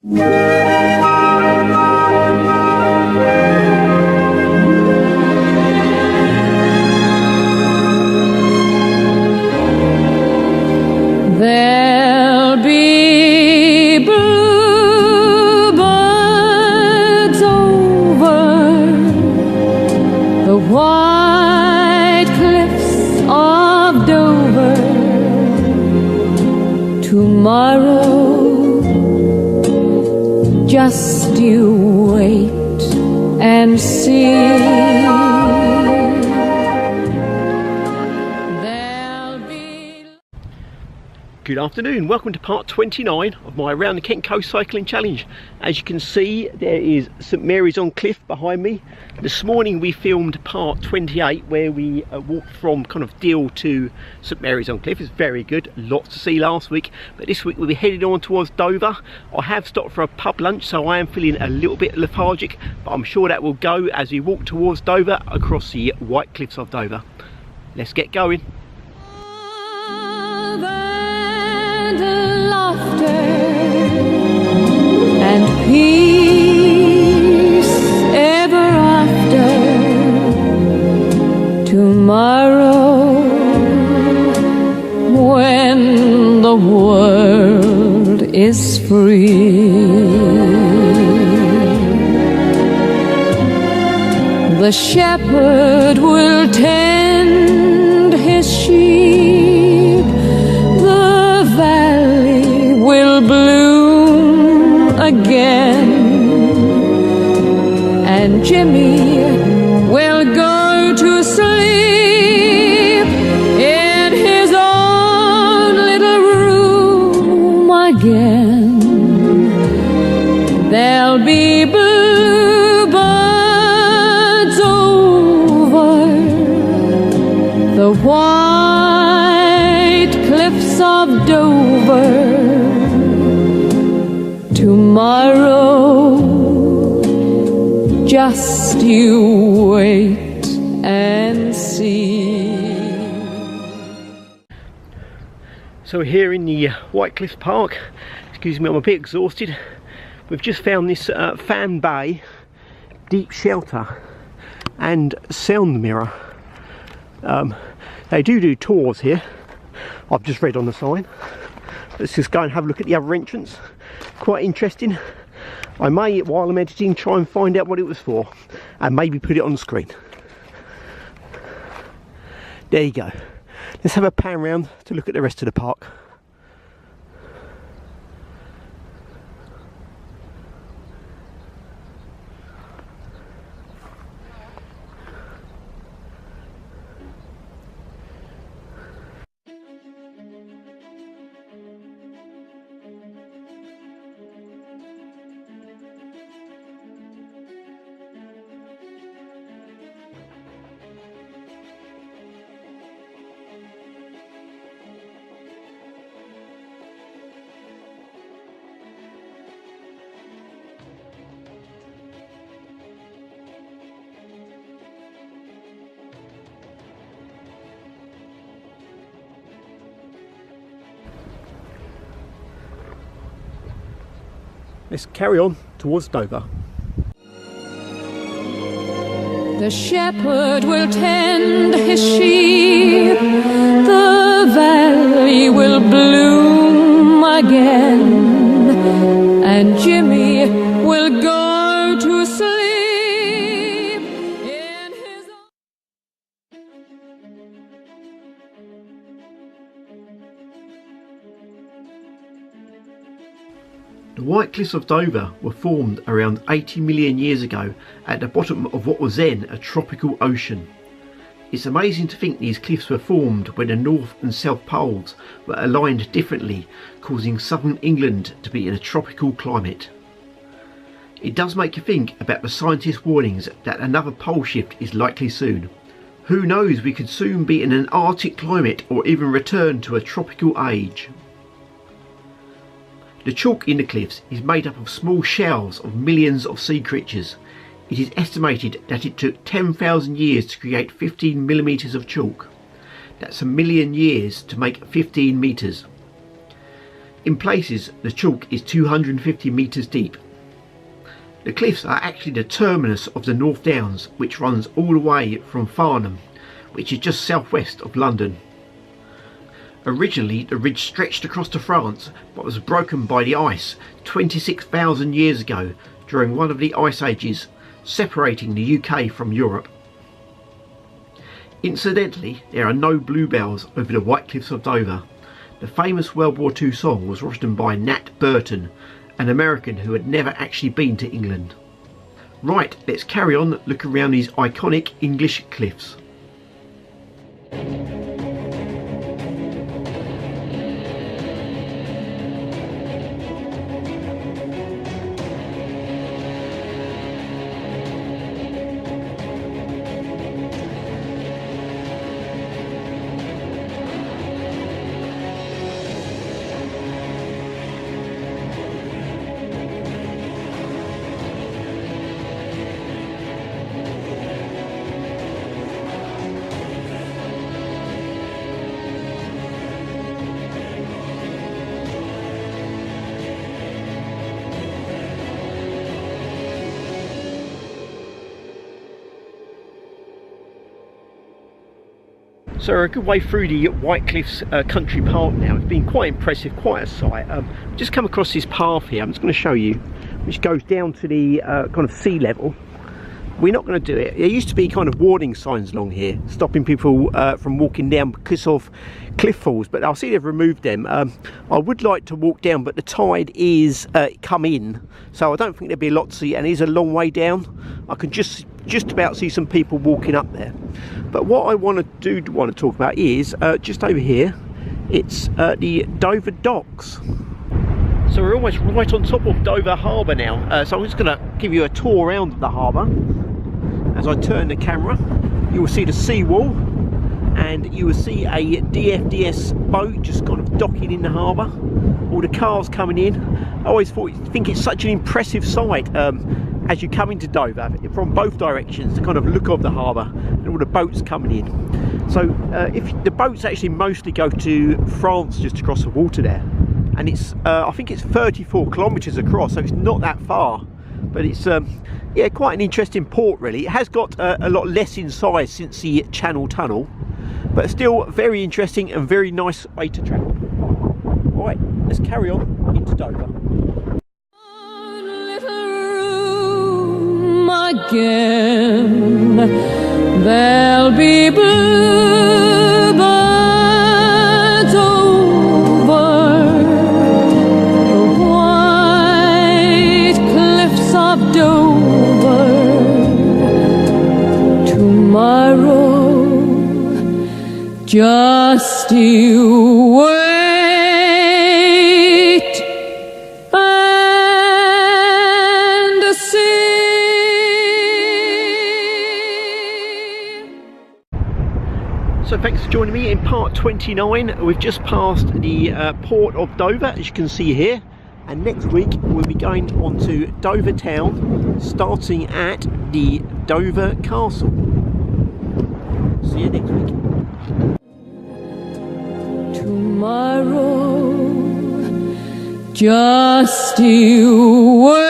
There'll be bluebirds over the white cliffs of Dover tomorrow. Just you wait and see. Good afternoon, welcome to part 29 of my Around the Kent Coast Cycling Challenge. As you can see, there is St Mary's on Cliff behind me. This morning we filmed part 28 where we walked from kind of Deal to St Mary's on Cliff. It's very good, lots to see last week, but this week we'll be heading on towards Dover. I have stopped for a pub lunch, so I am feeling a little bit lethargic, but I'm sure that will go as we walk towards Dover across the white cliffs of Dover. Let's get going. And peace ever after. Tomorrow, when the world is free, the shepherd will tend his sheep, the valley will bloom again, and Jimmy will go to sleep in his own little room again. There'll be bluebirds over the white cliffs of Dover tomorrow. Just you wait and see. So here in the White Cliffs Park, excuse me, I'm a bit exhausted. We've just found this fan bay, deep shelter and sound mirror. They do tours here. I've just read on the sign. Let's just go and have a look at the other entrance. Quite interesting. I may, while I'm editing, try and find out what it was for and maybe put it on the screen. There you go. Let's have a pan round to look at the rest of the park. Let's carry on towards Dover. The shepherd will tend his sheep, the valley will bloom again, and Jimmy will go to sleep in his own. The White Cliffs of Dover were formed around 80 million years ago at the bottom of what was then a tropical ocean. It's amazing to think these cliffs were formed when the North and South Poles were aligned differently, causing southern England to be in a tropical climate. It does make you think about the scientists' warnings that another pole shift is likely soon. Who knows, we could soon be in an Arctic climate or even return to a tropical age. The chalk in the cliffs is made up of small shells of millions of sea creatures. It is estimated that it took 10,000 years to create 15 millimetres of chalk. That's a million years to make 15 metres. In places, the chalk is 250 metres deep. The cliffs are actually the terminus of the North Downs, which runs all the way from Farnham, which is just southwest of London. Originally, the ridge stretched across to France, but was broken by the ice 26,000 years ago during one of the ice ages, separating the UK from Europe. Incidentally, there are no bluebells over the White Cliffs of Dover. The famous World War II song was written by Nat Burton, an American who had never actually been to England. Right, let's carry on looking around these iconic English cliffs. So we're a good way through the White Cliffs Country Park now. It's been quite impressive, quite a sight. Just come across this path here, I'm just going to show you, which goes down to the kind of sea level. We're not going to do it. There used to be kind of warning signs along here, stopping people from walking down because of cliff falls, but I see they've removed them. I would like to walk down, but the tide is come in, so I don't think there'll be a lot to see, and it is a long way down. I can just about see some people walking up there. But what I want to talk about is just over here. It's the Dover Docks. So we're almost right on top of Dover Harbour now. So I'm just going to give you a tour around the harbour. As I turn the camera, you will see the seawall, and you will see a DFDS boat just kind of docking in the harbour. All the cars coming in. I always think it's such an impressive sight as you come into Dover from both directions, the kind of look of the harbour and all the boats coming in. So if the boats actually mostly go to France, just across the water there, and it's I think it's 34 kilometres across, so it's not that far, but it's yeah, quite an interesting port really. It has got a lot less in size since the Channel Tunnel, but still very interesting and very nice way to travel. Alright, let's carry on into Dover. Again, there'll be bluebirds over the white cliffs of Dover. Tomorrow, just you wait. So thanks for joining me in part 29. We've just passed the port of Dover, as you can see here, and next week we'll be going on to Dover town, starting at the Dover Castle. See you next week. Tomorrow, just you wait.